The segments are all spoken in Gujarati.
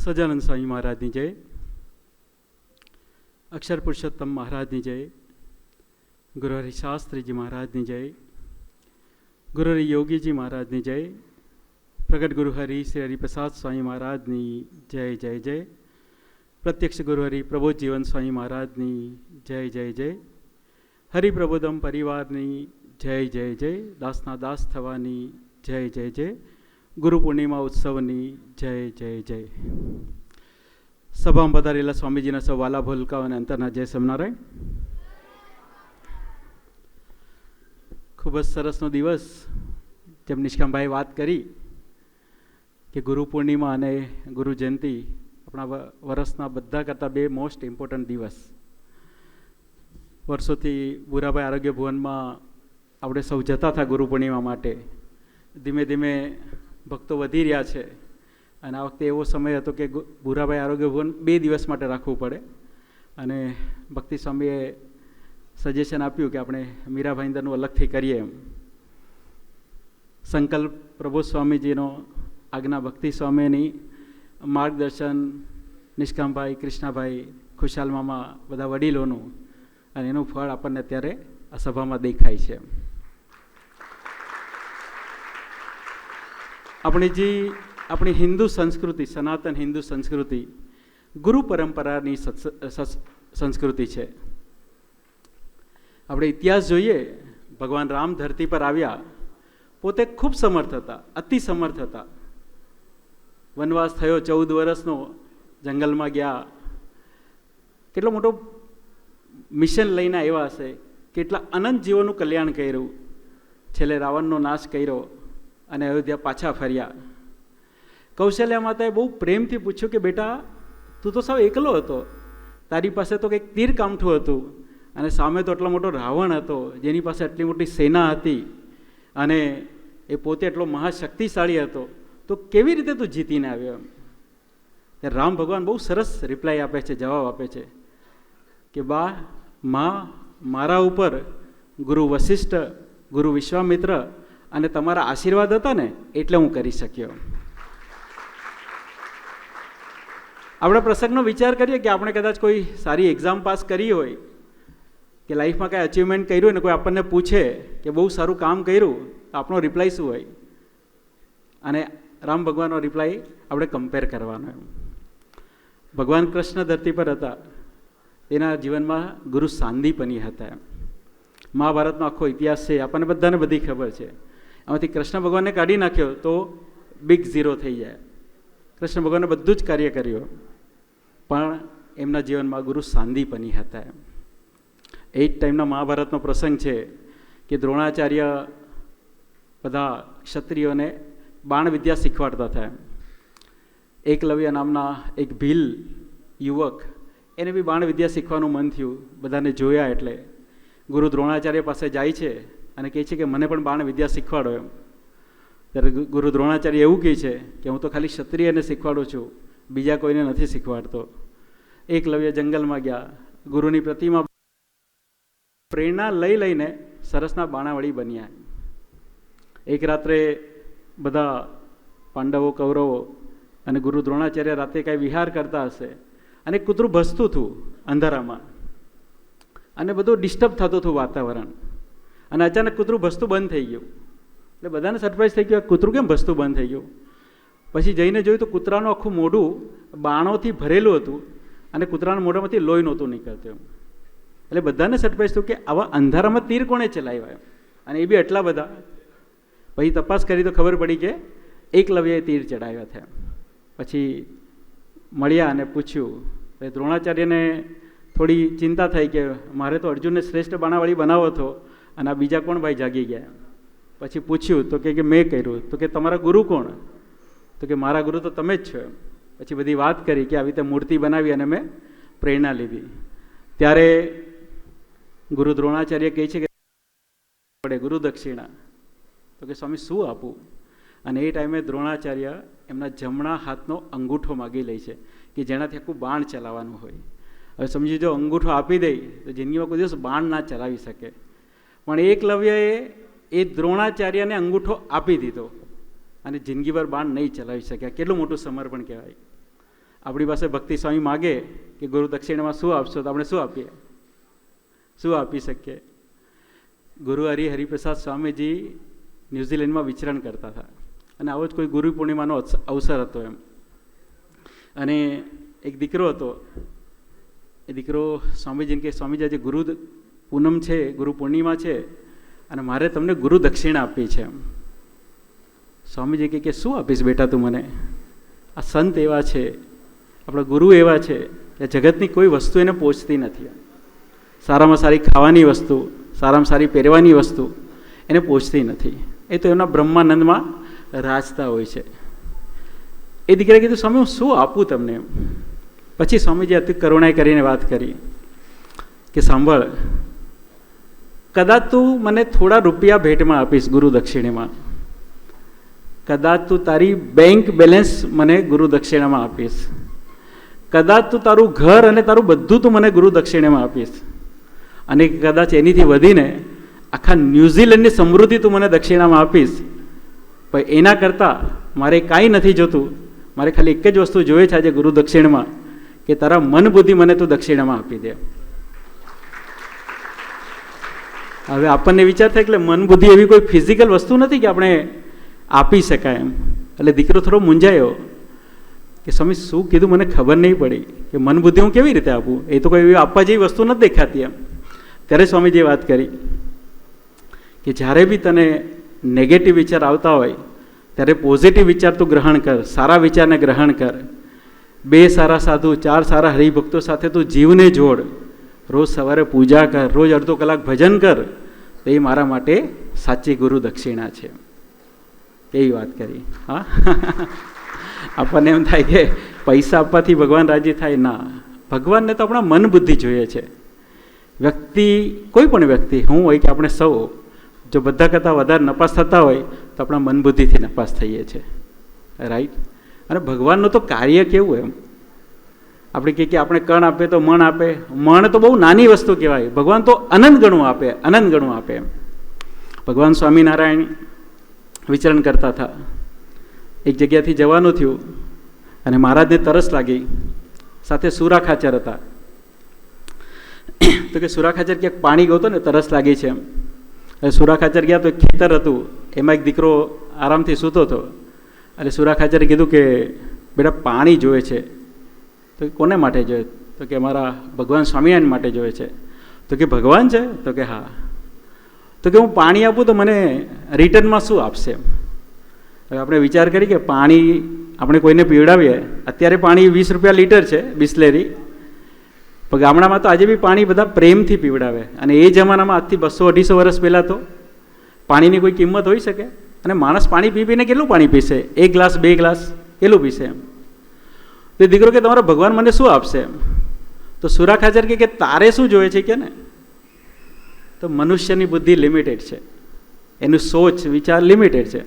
સજાનંદ સ્વામી મહારાજની જય, અક્ષર પુરુષોત્તમ મહારાજની જય, ગુરુ હરિશાસ્ત્રીજી મહારાજની જય, ગુરુ હરિ યોગીજી મહારાજની જય, પ્રગટ ગુરુ હરિ શ્રી હરિપ્રસાદ સ્વામી મહારાજની જય જય જય, પ્રત્યક્ષ ગુરુ હરિ પ્રબોધ જીવન સ્વામી મહારાજની જય જય જય, હરિપ્રબોધમ પરિવારની જય જય જય, દાસના દાસ થવાની જય જય જય, ગુરુ પૂર્ણિમા ઉત્સવની જય જય જય. સભામાં પધારેલા સ્વામીજીના સૌ વાલા ભૂલકાઓ અને અંતરના જય સ્વામિનારાયણ. ખૂબ જ સરસનો દિવસ. જેમ નિષ્કામભાઈ વાત કરી કે ગુરુ પૂર્ણિમા અને ગુરુ જયંતિ આપણા વર્ષના બધા કરતાં બે મોસ્ટ ઇમ્પોર્ટન્ટ દિવસ. વર્ષોથી બુરાભાઈ આરોગ્ય ભુવનમાં આપણે સૌ જતા હતા ગુરુ પૂર્ણિમા માટે. ધીમે ધીમે ભક્તો વધી રહ્યા છે અને આ વખતે એવો સમય હતો કે બુરાભાઈ આરોગ્ય ભવન 2 દિવસ માટે રાખવું પડે અને ભક્તિ સ્વામીએ સજેશન આપ્યું કે આપણે મીરાભાઈંદરનું અલગથી કરીએ એમ. સંકલ્પ પ્રબોધ સ્વામીજીનો, આજ્ઞા ભક્તિ સ્વામીની, માર્ગદર્શન નિષ્કામભાઈ, કૃષ્ણાભાઈ, ખુશાલ મામા, બધા વડીલોનું, અને એનું ફળ આપણને અત્યારે આ સભામાં દેખાય છે. આપણી હિન્દુ સંસ્કૃતિ, સનાતન હિન્દુ સંસ્કૃતિ ગુરુ પરંપરાની સંસ્કૃતિ છે. આપણે ઇતિહાસ જોઈએ, ભગવાન રામ ધરતી પર આવ્યા, પોતે ખૂબ સમર્થ હતા, અતિ સમર્થ હતા. વનવાસ થયો 14 વર્ષનો, જંગલમાં ગયા, કેટલો મોટો મિશન લઈને આવ્યા હશે, કેટલા અનંત જીવોનું કલ્યાણ કર્યું, છેલ્લે રાવણનો નાશ કર્યો અને અયોધ્યા પાછા ફર્યા. કૌશલ્યા માતાએ બહુ પ્રેમથી પૂછ્યું કે બેટા, તું તો સાવ એકલો હતો, તારી પાસે તો કંઈક તીર કામઠું હતું અને સામે તો એટલો મોટો રાવણ હતો જેની પાસે આટલી મોટી સેના હતી અને એ પોતે એટલો મહાશક્તિશાળી હતો, તો કેવી રીતે તું જીતીને આવ્યો? ત્યારે રામ ભગવાન બહુ સરસ રિપ્લાય આપે છે, જવાબ આપે છે કે મારા ઉપર ગુરુ વશિષ્ઠ, ગુરુ વિશ્વામિત્ર અને તમારા આશીર્વાદ હતા ને એટલે હું કરી શક્યો. આપણે પ્રસંગનો વિચાર કરીએ કે આપણે કદાચ કોઈ સારી એક્ઝામ પાસ કરી હોય કે લાઈફમાં કાંઈ અચીવમેન્ટ કર્યું હોય ને કોઈ આપણને પૂછે કે બહુ સારું કામ કર્યું, તો આપણો રિપ્લાય શું હોય? અને રામ ભગવાનનો રિપ્લાય આપણે કમ્પેર કરવાનો. એમ ભગવાન કૃષ્ણ ધરતી પર હતા, એના જીવનમાં ગુરુ સાંદીપની હતા. એમ મહાભારતનો આખો ઇતિહાસ છે, આપણને બધાને બધી ખબર છે. આમાંથી કૃષ્ણ ભગવાનને કાઢી નાખ્યો તો બિગ ઝીરો થઈ જાય. કૃષ્ણ ભગવાને બધું જ કાર્ય કર્યું, પણ એમના જીવનમાં ગુરુ સાંદીપની હતા. એ જ ટાઈમના મહાભારતનો પ્રસંગ છે કે દ્રોણાચાર્ય બધા ક્ષત્રિયોને બાણ વિદ્યા શીખવાડતા હતા. એકલવ્ય નામના એક ભીલ યુવક, એને બી બાણ વિદ્યા શીખવાનું મન થયું. બધાને જોયા એટલે ગુરુ દ્રોણાચાર્ય પાસે જાય છે અને કહે છે કે મને પણ બાણ વિદ્યા શીખવાડો એમ. ત્યારે ગુરુ દ્રોણાચાર્ય એવું કહે છે કે હું તો ખાલી ક્ષત્રિયને શીખવાડું છું, બીજા કોઈને નથી શીખવાડતો. એકલવ્ય જંગલમાં ગયા, ગુરુની પ્રતિમા પ્રેરણા લઈને સરસના બાણાવળી બન્યા. એક રાત્રે બધા પાંડવો, કૌરવો અને ગુરુ દ્રોણાચાર્ય રાતે કાંઈ વિહાર કરતા હશે અને કૂતરું ભસતું હતું અંધારામાં અને બધું ડિસ્ટર્બ થતું હતું વાતાવરણ, અને અચાનક કૂતરું ભસતું બંધ થઈ ગયું. એટલે બધાને સરપ્રાઈઝ થઈ ગયું, કૂતરું કેમ ભસતું બંધ થઈ ગયું? પછી જઈને જોયું તો કૂતરાનું આખું મોઢું બાણોથી ભરેલું હતું અને કૂતરાના મોઢામાંથી લોહી નહોતું નીકળતું. એટલે બધાને સરપ્રાઈઝ થયું કે આવા અંધારામાં તીર કોણે ચલાવ્યા, અને એ બી એટલા બધા. પછી તપાસ કરી તો ખબર પડી કે એકલવ્યએ તીર ચડાવ્યા થયા. પછી મળ્યા અને પૂછ્યું. દ્રોણાચાર્યને થોડી ચિંતા થઈ કે મારે તો અર્જુનને શ્રેષ્ઠ બાણાવાળી બનાવો હતો અને આ બીજા કોણ ભાઈ જાગી ગયા. પછી પૂછ્યું તો કે મેં કર્યું. તો કે તમારા ગુરુ કોણ? તો કે મારા ગુરુ તો તમે જ છો. પછી બધી વાત કરી કે આવી રીતે મૂર્તિ બનાવી અને મેં પ્રેરણા લીધી. ત્યારે ગુરુ દ્રોણાચાર્ય કહે છે કે પડે ગુરુ દક્ષિણા. તો કે સ્વામી શું આપું? અને એ ટાઈમે દ્રોણાચાર્ય એમના જમણા હાથનો અંગૂઠો માગી લે છે કે જેનાથી આખું બાણ ચલાવવાનું હોય. હવે સમજી જો અંગૂઠો આપી દે તો જિંદગીમાં કોઈ દિવસ બાણ ના ચલાવી શકે, પણ એકલવ્યએ એ દ્રોણાચાર્યને અંગૂઠો આપી દીધો અને જિંદગીભર બાણ નહીં ચલાવી શક્યા. કેટલું મોટું સમર્પણ કહેવાય. આપણી પાસે ભક્તિ સ્વામી માગે કે ગુરુ દક્ષિણામાં શું આપશો, તો આપણે શું આપીએ? શું આપી શકીએ? ગુરુ હરિપ્રસાદ સ્વામીજી ન્યૂઝીલેન્ડમાં વિચરણ કરતા હતા અને આવો જ કોઈ ગુરુ પૂર્ણિમાનો અવસર હતો એમ. અને એક દીકરો હતો. એ દીકરો સ્વામીજીને કે સ્વામીજી આજે ગુરુ પૂનમ છે, ગુરુ પૂર્ણિમા છે અને મારે તમને ગુરુ દક્ષિણા આપવી છે એમ. સ્વામીજી કે શું આપીશ બેટા તું મને? આ સંત એવા છે, આપણા ગુરુ એવા છે કે જગતની કોઈ વસ્તુ એને પહોંચતી નથી. સારામાં સારી ખાવાની વસ્તુ, સારામાં સારી પહેરવાની વસ્તુ એને પહોંચતી નથી. એ તો એમના બ્રહ્માનંદમાં રાજતા હોય છે. એ દીકરાએ કીધું સ્વામી હું શું આપું તમને એમ. પછી સ્વામીજી અતિ કરુણાએ કરીને વાત કરી કે સાંભળ, કદાચ તું મને થોડા રૂપિયા ભેટમાં આપીશ ગુરુ દક્ષિણામાં, કદાચ તું તારી બેંક બેલેન્સ મને ગુરુ દક્ષિણામાં આપીશ, કદાચ તું તારું ઘર અને તારું બધું તું મને ગુરુ દક્ષિણામાં આપીશ, અને કદાચ એનીથી વધીને આખા ન્યૂઝીલેન્ડની સમૃદ્ધિ તું મને દક્ષિણામાં આપીશ, પણ એના કરતાં મારે કાંઈ નથી જોતું. મારે ખાલી એક જ વસ્તુ જોઈએ છે આજે ગુરુ દક્ષિણામાં, કે તારા મન બુદ્ધિ મને તું દક્ષિણામાં આપી દે. હવે આપણને વિચાર થાય એટલે મન બુદ્ધિ એવી કોઈ ફિઝિકલ વસ્તુ નથી કે આપણે આપી શકાય એમ. એટલે દીકરો થોડો મૂંઝાયો કે સ્વામી શું કીધું મને ખબર નહીં પડી કે મન બુદ્ધિ હું કેવી રીતે આપું, એ તો કોઈ એવી આપવા જેવી વસ્તુ નથી દેખાતી એમ. ત્યારે સ્વામીજીએ વાત કરી કે જ્યારે બી તને નેગેટિવ વિચાર આવતા હોય ત્યારે પોઝિટિવ વિચાર તું ગ્રહણ કર, સારા વિચારને ગ્રહણ કર. 2 સારા સાધુ, 4 સારા હરિભક્તો સાથે તું જીવને જોડ, રોજ સવારે પૂજા કર, રોજ અડધો કલાક ભજન કર, તો એ મારા માટે સાચી ગુરુ દક્ષિણા છે. એવી વાત કરી. હા, આપણને એમ થાય કે પૈસા આપવાથી ભગવાન રાજી થાય. ના, ભગવાનને તો આપણા મન બુદ્ધિ જોઈએ છે. વ્યક્તિ, કોઈ પણ વ્યક્તિ, હું હોય કે આપણે સૌ, જો બધા કરતાં વધારે નપાસ થતા હોય તો આપણા મન બુદ્ધિથી નપાસ થઈએ છીએ. રાઈટ? અને ભગવાનનું તો કાર્ય કેવું એમ. આપણે કહીએ કે આપણે કણ આપે તો મણ આપે. મણ તો બહુ નાની વસ્તુ કહેવાય, ભગવાન તો અનંત ગણું આપે, અનંત ગણું આપે એમ. ભગવાન સ્વામિનારાયણ વિચરણ કરતા હતા. એક જગ્યાથી જવાનું થયું અને મહારાજને તરસ લાગી. સાથે સુરા ખાચર હતા. તો કે સુરા ખાચર ક્યાંક પાણી ગયો ને, તરસ લાગી છે એમ. હવે સુરા ખાચર ગયા તો એક ખેતર હતું, એમાં એક દીકરો આરામથી સૂતો હતો. એટલે સુરા ખાચરે કીધું કે બેટા પાણી જોઈએ છે. તો કોને માટે જોઈએ? તો કે અમારા ભગવાન સ્વામિનારાયણ માટે જોઈએ છે. તો કે ભગવાન છે? તો કે હા. તો કે હું પાણી આપું તો મને રિટર્નમાં શું આપશે? હવે આપણે વિચાર કરીએ કે પાણી આપણે કોઈને પીવડાવીએ, અત્યારે પાણી 20 રૂપિયા લીટર છે બિસ્લેરી, પણ ગામડામાં તો આજે બી પાણી બધા પ્રેમથી પીવડાવે. અને એ જમાનામાં આજથી 200-250 વર્ષ પહેલાં તો પાણીની કોઈ કિંમત હોઈ શકે? અને માણસ પાણી પી પીને કેટલું પાણી પીશે? 1 ગ્લાસ 2 ગ્લાસ કેટલું પીશે એમ. તો દીકરો કે તમારો ભગવાન મને શું આપશે એમ. તો સુરા ખાચર કે તારે શું જોઈએ છે કે ને? તો મનુષ્યની બુદ્ધિ લિમિટેડ છે, એનું સોચ વિચાર લિમિટેડ છે.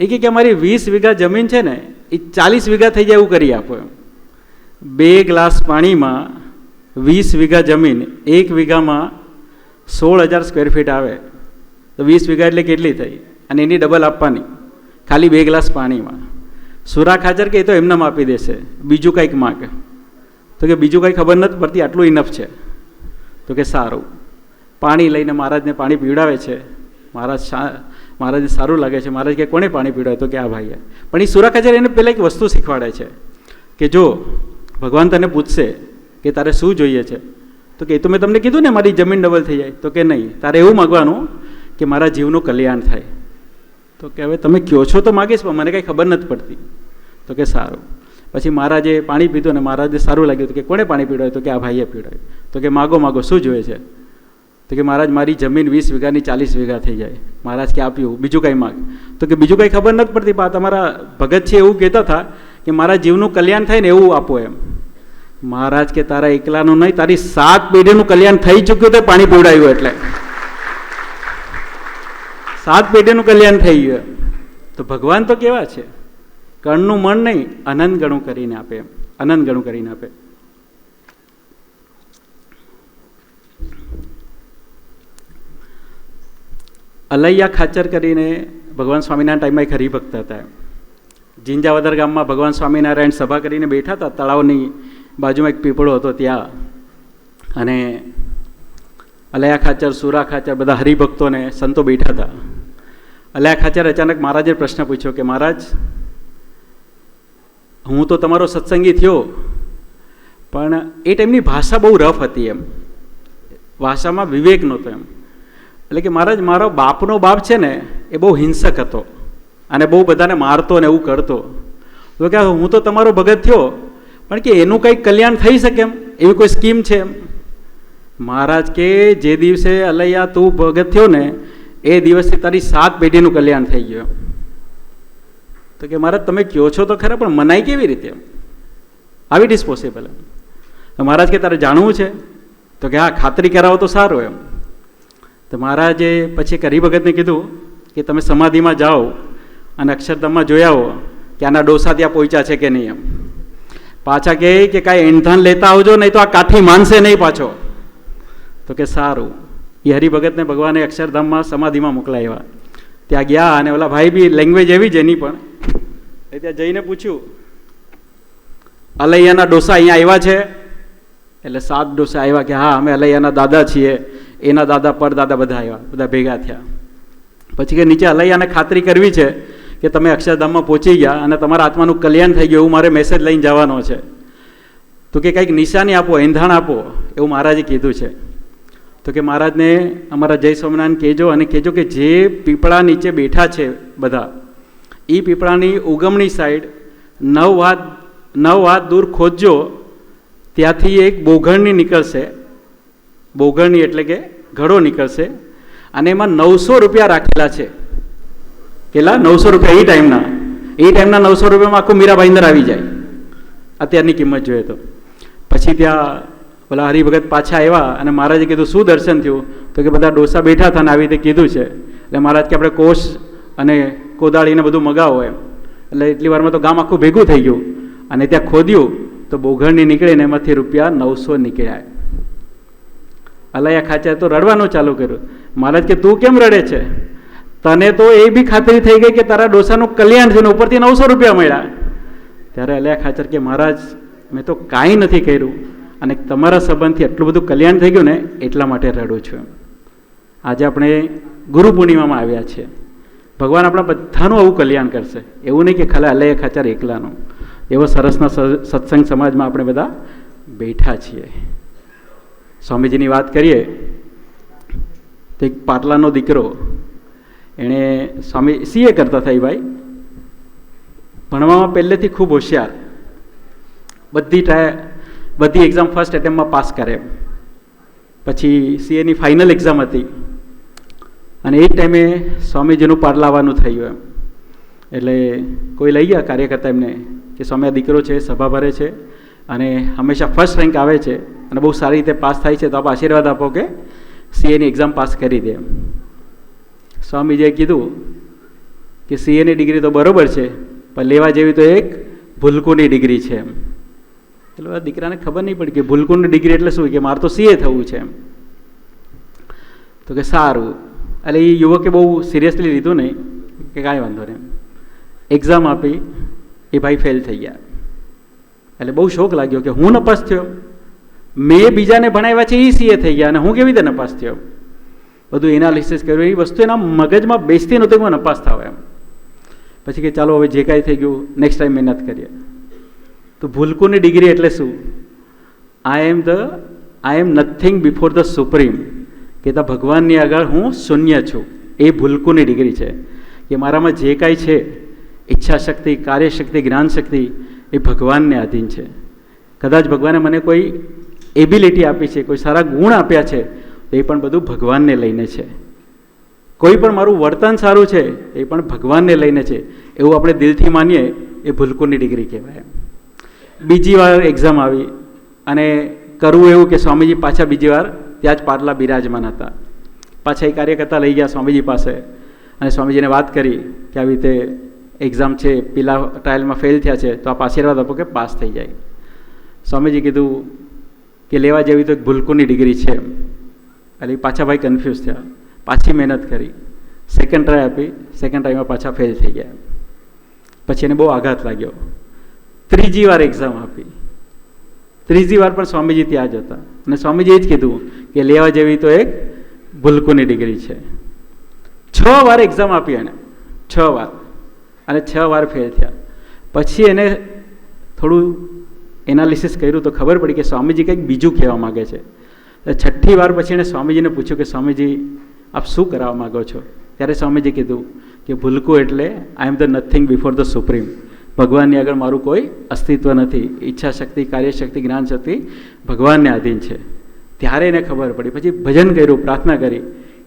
એ કે અમારી 20 વીઘા જમીન છે ને, એ 40 વીઘા થઈ જાય એવું કરી આપો એમ. 2 ગ્લાસ પાણીમાં 20 વીઘા જમીન, 1 વીઘામાં 16,000 સ્ક્વેર ફીટ આવે, તો 20 વીઘા એટલે કેટલી થઈ? અને એની ડબલ આપવાની ખાલી 2 ગ્લાસ પાણીમાં. સુરા ખાચર કે એ તો એમને આપી દેશે, બીજું કંઈક માગે. તો કે બીજું કંઈ ખબર નથી પડતી, આટલું ઇનફ છે. તો કે સારું. પાણી લઈને મહારાજને પાણી પીવડાવે છે. મહારાજને સારું લાગે છે. મહારાજ કે કોને પાણી પીવડાવે? તો કે આ ભાઈએ. પણ એ સુરા ખાચર એને પહેલાં એક વસ્તુ શીખવાડે છે કે જો ભગવાન તને પૂછશે કે તારે શું જોઈએ છે, તો કે એ તો મેં તમને કીધું ને મારી જમીન ડબલ થઈ જાય. તો કે નહીં, તારે એવું માગવાનું કે મારા જીવનું કલ્યાણ થાય. તો કે હવે તમે કહો છો તો માગીશ, પણ મને કંઈ ખબર નથી પડતી. તો કે સારું. પછી મહારાજે પાણી પીધું અને મહારાજને સારું લાગ્યું. તો કે કોને પાણી પીવડાવ્યું? તો કે આ ભાઈએ પીવડાવ્યું. તો કે માગો માગો, શું જોઈએ છે? તો કે મહારાજ મારી જમીન 20 વીઘાની 40 વીઘા થઈ જાય. મહારાજ કે આપ્યું, બીજું કંઈ માગ. તો કે બીજું કંઈ ખબર નથી પડતી, પણ તમારા ભગત છે એવું કહેતા હતા કે મારા જીવનું કલ્યાણ થાય ને એવું આપો એમ. મહારાજ કે તારા એકલાનું નહીં, તારી 7 પેઢીનું કલ્યાણ થઈ ચૂક્યું તે પાણી પીવડાવ્યું એટલે. 7 પેઢીનું કલ્યાણ થઈ ગયું. તો ભગવાન તો કેવા છે, કણનું મન નહીં, અનંત ગણું કરીને આપે એમ. અનંત ગણું કરીને આપે. અલૈયા ખાચર કરીને ભગવાન સ્વામિનારાયણ ટાઈમમાં એક હરિભક્ત હતા. જિંજાવદર ગામમાં ભગવાન સ્વામિનારાયણ સભા કરીને બેઠા હતા. તળાવની બાજુમાં એક પીપળો હતો ત્યાં, અને અલયા ખાચર, સુરા ખાચર, બધા હરિભક્તોને સંતો બેઠા હતા. અલયા ખાચર અચાનક મહારાજે પ્રશ્ન પૂછ્યો કે મહારાજ, હું તો તમારો સત્સંગી થયો, પણ એ ટાઈમની ભાષા બહુ રફ હતી, એમ ભાષામાં વિવેક નહોતો એમ. એટલે કે મહારાજ, મારો બાપનો બાપ છે ને એ બહુ હિંસક હતો અને બહુ બધાને મારતો ને એવું કરતો. તો કે હું તો તમારો ભગત થયો, પણ કે એનું કંઈક કલ્યાણ થઈ શકે એમ, એવી કોઈ સ્કીમ છે એમ? મહારાજ કે જે દિવસે અલૈયા તું ભગત થયો ને એ દિવસથી તારી 7 પેઢીનું કલ્યાણ થઈ ગયું. તો કે મહારાજ તમે કહો છો તો ખરા, પણ મનાય કેવી રીતે એમ? હાવ ઇટ ઇઝ પોસિબલ એમ? તો મહારાજ કે તારે જાણવું છે? તો કે હા, ખાતરી કરાવો તો સારું એમ. તો મહારાજે પછી એક હરિભગતને કીધું કે તમે સમાધિમાં જાઓ અને અક્ષરધામમાં જોઈ આવો કે આના ડોસા ત્યાં પહોંચ્યા છે કે નહીં એમ. પાછા કહે કે કાંઈ એંધાન લેતા આવજો, નહીં તો આ કાઠી માનશે નહીં પાછો. તો કે સારું. એ હરિભગતને ભગવાને અક્ષરધામમાં સમાધિમાં મોકલાવ્યા. ત્યાં ગયા અને ઓલા ભાઈ બી લેંગ્વેજ એવી જ એની પણ, ત્યાં જઈને પૂછ્યું, અલૈયાના ડોસા અહીંયા આવ્યા છે? એટલે 7 ડોસા આવ્યા કે હા, અમે અલૈયાના દાદા છીએ, એના દાદા પરદાદા બધા આવ્યા, બધા ભેગા થયા. પછી કે નીચે અલૈયાને ખાતરી કરવી છે કે તમે અક્ષરધામમાં પહોંચી ગયા અને તમારા આત્માનું કલ્યાણ થઈ ગયું, એવું મારે મેસેજ લઈને જવાનો છે. તો કે કંઈક નિશાની આપો, એંધાણ આપો, એવું મહારાજે કીધું છે. તો કે મહારાજને અમારા જય સ્વામિનારાયણ કહેજો, અને કહેજો કે જે પીપળા નીચે બેઠા છે બધા, એ પીપળાની ઉગમણી સાઈડ 9 હાથ દૂર ખોદજો, ત્યાંથી એક બોઘણની નીકળશે. બોઘણની એટલે કે ઘડો નીકળશે, અને એમાં 900 રૂપિયા રાખેલા છે. કેટલા? 900 રૂપિયા. એ ટાઈમના 900 રૂપિયામાં આખું મીરાભાઈંદર આવી જાય, અત્યારની કિંમત જોઈએ તો. પછી ત્યાં પેલા હરિભગત પાછા આવ્યા અને મહારાજે કીધું શું દર્શન થયું? તો કે બધા ડોસા બેઠા હતા ને આવી રીતે કીધું છે. એટલે મહારાજ કે આપણે કોષ અને કોદાળીને બધું મગાવો એમ. એટલે એટલી વારમાં તો ગામ આખું ભેગું થઈ ગયું, અને ત્યાં ખોદ્યું તો બોઘણની નીકળીને એમાંથી રૂપિયા 900 નીકળ્યા. અલૈયા ખાચરે તો રડવાનું ચાલુ કર્યું. મહારાજ કે તું કેમ રડે છે? તને તો એ બી ખાતરી થઈ ગઈ કે તારા ડોસાનું કલ્યાણ થયું, ઉપરથી 900 રૂપિયા મળ્યા. ત્યારે અલૈયા ખાચર કે મહારાજ, મેં તો કાંઈ નથી કર્યું, અને તમારા સંબંધથી એટલું બધું કલ્યાણ થઈ ગયું ને એટલા માટે રડું છું. આજે આપણે ગુરુ પૂર્ણિમામાં આવ્યા છીએ. ભગવાન આપણા બધાનું આવું કલ્યાણ કરશે, એવું નહીં કે ખાલી અલૈયા ખાચર એકલાનું. એવો સરસના સત્સંગ સમાજમાં આપણે બધા બેઠા છીએ. સ્વામીજીની વાત કરીએ તો એક પાટલાનો દીકરો, એણે સ્વામી CA કરતા થઈ ભાઈ, ભણવામાં પહેલેથી ખૂબ હોશિયાર, બધી એક્ઝામ ફર્સ્ટ એટેમ્પમાં પાસ કરે. પછી CAની ફાઇનલ એક્ઝામ હતી, અને એ ટાઈમે સ્વામીજીનું પાટલાવાનું થયું એમ. એટલે કોઈ લઈ ગયા કાર્યકર્તા એમને કે સ્વામી આ દીકરો છે, સભા ભરે છે અને હંમેશા ફર્સ્ટ રેન્ક આવે છે અને બહુ સારી રીતે પાસ થાય છે, તો આપ આશીર્વાદ આપો કે CAની એક્ઝામ પાસ કરી દે. સ્વામીજીએ કીધું કે CAની ડિગ્રી તો બરાબર છે, પણ લેવા જેવી તો એક ભૂલકુની ડિગ્રી છે એમ. એટલે આ દીકરાને ખબર નહીં પડી કે ભૂલકુની ડિગ્રી એટલે શું, કે મારે તો CA થવું છે એમ. તો કે સારું. એટલે એ યુવકે બહુ સિરિયસલી લીધું નહીં, કે કાંઈ વાંધો નહીં. એક્ઝામ આપી, એ ભાઈ ફેલ થઈ ગયા. એટલે બહુ શોખ લાગ્યો કે હું નપાસ થયો, મેં બીજાને ભણાવ્યા છે એ CA થઈ ગયા અને હું કેવી રીતે નપાસ થયો. બધું એનાલિસિસ કર્યું, એ વસ્તુ એના મગજમાં બેસતી નહોતી કે હું નપાસ થાવ એમ. પછી કે ચાલો હવે જે કાંઈ થઈ ગયું નેક્સ્ટ ટાઈમ મહેનત કરીએ. તો ભૂલકુની ડિગ્રી એટલે શું? આઈ એમ નથિંગ બિફોર ધ સુપ્રીમ, કે તા ભગવાનની આગળ હું શૂન્ય છું. એ ભૂલકુની ડિગ્રી છે કે મારામાં જે કાંઈ છે, ઈચ્છા શક્તિ, કાર્યશક્તિ, જ્ઞાન શક્તિ, એ ભગવાનને આધીન છે. કદાચ ભગવાને મને કોઈ એબિલિટી આપી છે, કોઈ સારા ગુણ આપ્યા છે, તો એ પણ બધું ભગવાનને લઈને છે. કોઈ પણ મારું વર્તન સારું છે એ પણ ભગવાનને લઈને છે, એવું આપણે દિલથી માનીએ, એ ભૂલકુની ડિગ્રી કહેવાય. બીજી વાર એક્ઝામ આવી અને કરવું એવું કે સ્વામીજી પાછા બીજી વાર ત્યાં જ પાટલા બિરાજમાન હતા. પાછા એ કાર્યકર્તા લઈ ગયા સ્વામીજી પાસે અને સ્વામીજીને વાત કરી કે આવી રીતે એક્ઝામ છે, પેલા ટ્રાયલમાં ફેલ થયા છે, તો આપ આશીર્વાદ આપો કે પાસ થઈ જાય. સ્વામીજી કીધું કે લેવા જેવી તો એક ભૂલકુની ડિગ્રી છે. એટલે પાછા ભાઈ કન્ફ્યુઝ થયા, પાછી મહેનત કરી, સેકન્ડ ટ્રાય આપી, સેકન્ડ ટ્રાયમાં પાછા ફેલ થઈ ગયા. પછી એને બહુ આઘાત લાગ્યો. ત્રીજી વાર એક્ઝામ આપી. ત્રીજી વાર પણ સ્વામીજી ત્યાં જ હતા અને સ્વામીજીએ જ કીધું કે લેવા જેવી તો એક ભૂલકુની ડિગ્રી છે. 6 વાર એક્ઝામ આપી એને, 6 વાર, અને 6 વાર ફેલ થયા. પછી એને થોડું એનાલિસિસ કર્યું તો ખબર પડી કે સ્વામીજી કંઈક બીજું કહેવા માગે છે. 6ઠ્ઠી વાર પછી એણે સ્વામીજીને પૂછ્યું કે સ્વામીજી આપ શું કરાવવા માગો છો? ત્યારે સ્વામીજી કીધું કે ભૂલકું એટલે I am the nothing before the supreme. ભગવાનની આગળ મારું કોઈ અસ્તિત્વ નથી. ઈચ્છા શક્તિ, કાર્યશક્તિ, જ્ઞાન શક્તિ ભગવાનને આધીન છે. ત્યારે એને ખબર પડી. પછી ભજન કર્યું, પ્રાર્થના કરી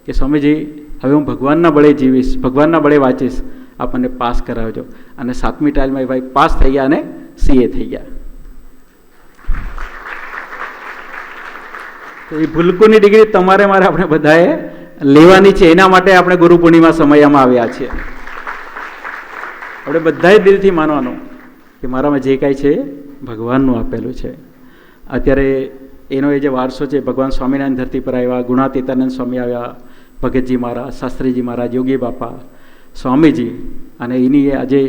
કે સ્વામીજી હવે હું ભગવાનના બળે જીવીશ, ભગવાનના બળે વાંચીશ, આપ મને પાસ કરાવજો. અને 7મી ટ્રાયલમાં એ ભાઈ પાસ થઈ ગયા અને CA થઈ ગયા. તો એ ભૂલકુની ડિગ્રી તમારે મારે આપણે બધાએ લેવાની છે. એના માટે આપણે ગુરુ પૂર્ણિમા સમયમાં આવ્યા છીએ. આપણે બધાએ દિલથી માનવાનું કે મારામાં જે કાંઈ છે ભગવાનનું આપેલું છે. અત્યારે એનો એ જે વારસો છે, ભગવાન સ્વામિનારાયણ ધરતી પર આવ્યા, ગુણાતીતાનંદ સ્વામી આવ્યા, ભગતજી મહારાજ, શાસ્ત્રીજી મહારાજ, યોગી બાપા, સ્વામીજી, અને એની આજે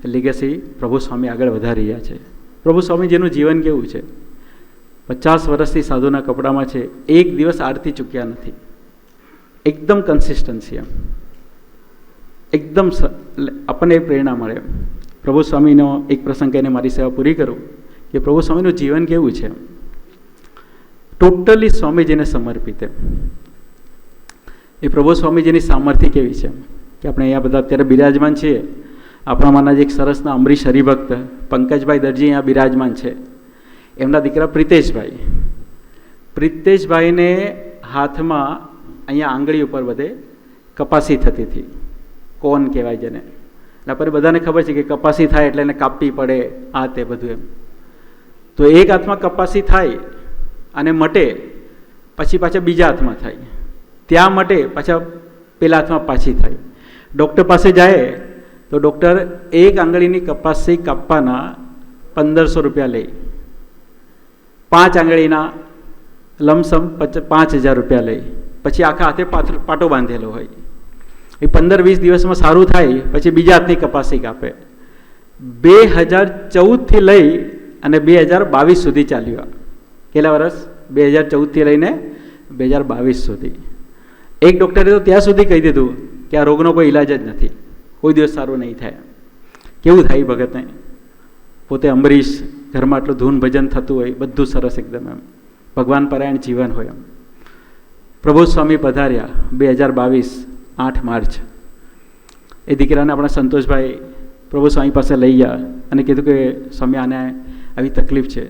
લીગેસી પ્રભુ સ્વામી આગળ વધારી રહ્યા છે. પ્રભુ સ્વામીજીનું જીવન કેવું છે? 50 વર્ષથી સાધુના કપડામાં છે, એક દિવસ આરતી ચૂક્યા નથી, એકદમ કન્સિસ્ટન્સી. એમ એકદમ આપણને એ પ્રેરણા મળે. પ્રભુ સ્વામીનો એક પ્રસંગ કહીને મારી સેવા પૂરી કરું કે પ્રભુ સ્વામીનું જીવન કેવું છે? ટોટલી સ્વામીજીને સમર્પિત. એ પ્રભુ સ્વામીજીની સામર્થ્ય કેવી છે કે આપણે અહીંયા બધા અત્યારે બિરાજમાન છીએ. આપણામાંના જ એક સરસના અમરીશ હરિભક્ત પંકજભાઈ દરજી અહીંયા બિરાજમાન છે. એમના દીકરા પ્રિતેશભાઈ, પ્રિતેશભાઈને હાથમાં અહીંયા આંગળી ઉપર બધે કપાસી થતી હતી, કોન કહેવાય જેને. એટલે પછી બધાને ખબર છે કે કપાસી થાય એટલે એને કાપવી પડે, આ તે બધું એમ. તો એક હાથમાં કપાસી થાય અને મટે, પછી પાછા બીજા હાથમાં થાય, ત્યાં મટે, પાછા પેલા હાથમાં પાછી થાય. ડૉક્ટર પાસે જાય તો ડૉક્ટર એક આંગળીની કપાસી કાપવાના 1500 રૂપિયા લે, 5 આંગળીના લમસમ 5000 રૂપિયા લે, પછી આખા હાથે પાટો બાંધેલો હોય. એ 15-20 દિવસમાં સારું થાય પછી બીજા હાથની કપાસી કાપે. 2014થી લઈ અને 2022 સુધી ચાલ્યું. કેટલા વર્ષ? 2014થી લઈને 2022 સુધી. એક ડૉક્ટરે તો ત્યાં સુધી કહી દીધું કે આ રોગનો કોઈ ઈલાજ જ નથી, કોઈ દિવસ સારું નહીં થાય. કેવું થાય ભગતને? પોતે અમરીશ, ઘરમાં આટલું ધૂન ભજન થતું હોય, બધું સરસ એકદમ એમ ભગવાન પરાયણ જીવન હોય. એમ પ્રભુ સ્વામી પધાર્યા 2022 8 માર્ચ. એ દીકરાને આપણા સંતોષભાઈ પ્રભુ સ્વામી પાસે લઈ ગયા અને કીધું કે સ્વામી આને આવી તકલીફ છે.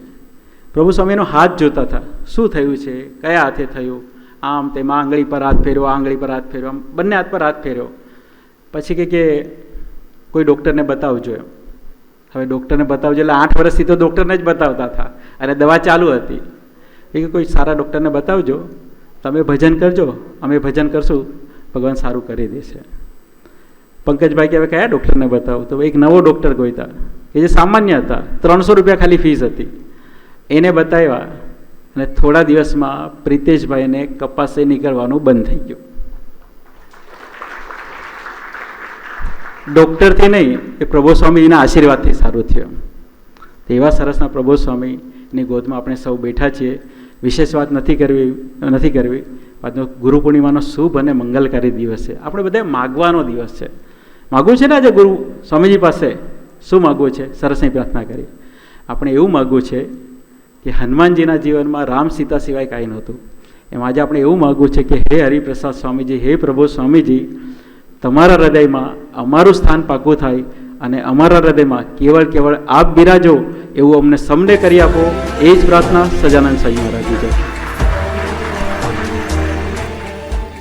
પ્રભુ સ્વામીનો હાથ જોતા હતા, શું થયું છે, કયા હાથે થયું, આમ તેમાં આંગળી પર હાથ ફેર્યો, આંગળી પર હાથ ફેર્યો, આમ બંને હાથ પર હાથ ફેર્યો. પછી કે કોઈ ડૉક્ટરને બતાવજો એમ. હવે ડૉક્ટરને બતાવજો એટલે 8 વર્ષથી તો ડૉક્ટરને જ બતાવતા હતા અને દવા ચાલુ હતી. એ કે કોઈ સારા ડૉક્ટરને બતાવજો, તમે ભજન કરજો, અમે ભજન કરશું, ભગવાન સારું કરી દેશે. પંકજભાઈ કે હવે કયા ડૉક્ટરને બતાવું? તો એક નવો ડૉક્ટર ગોઈતા કે જે સામાન્ય હતા, 300 રૂપિયા ખાલી ફીસ હતી. એને બતાવ્યા અને થોડા દિવસમાં પ્રિતેશભાઈને કપાસે નીકળવાનું બંધ થઈ ગયું. ડૉક્ટરથી નહીં, એ પ્રભુ સ્વામીજીના આશીર્વાદથી સારું થયું. એવા સરસના પ્રભુ સ્વામીની ગોદમાં આપણે સૌ બેઠા છીએ. વિશેષ વાત નથી કરવી. આજનો ગુરુ પૂર્ણિમાનો શુભ અને મંગલકારી દિવસ છે. આપણે બધા માગવાનો દિવસ છે. માગવું છે ને આજે ગુરુ સ્વામીજી પાસે શું માગવું છે? સરસની પ્રાર્થના કરી. આપણે એવું માગવું છે કે હનુમાનજીના જીવનમાં રામ સીતા સિવાય કાંઈ નહોતું. એમ આજે આપણે એવું માગવું છે કે હે હરિપ્રસાદ સ્વામીજી, હે પ્રભુ સ્વામીજી, તમારા હૃદયમાં અમારું સ્થાન પાકું થાય અને અમારા હૃદયમાં કેવળ આપ બિરાજો એવું અમને સમને કરી આપો. એ જ પ્રાર્થના સજાનંદ સ્વામી મહારાજજી છે.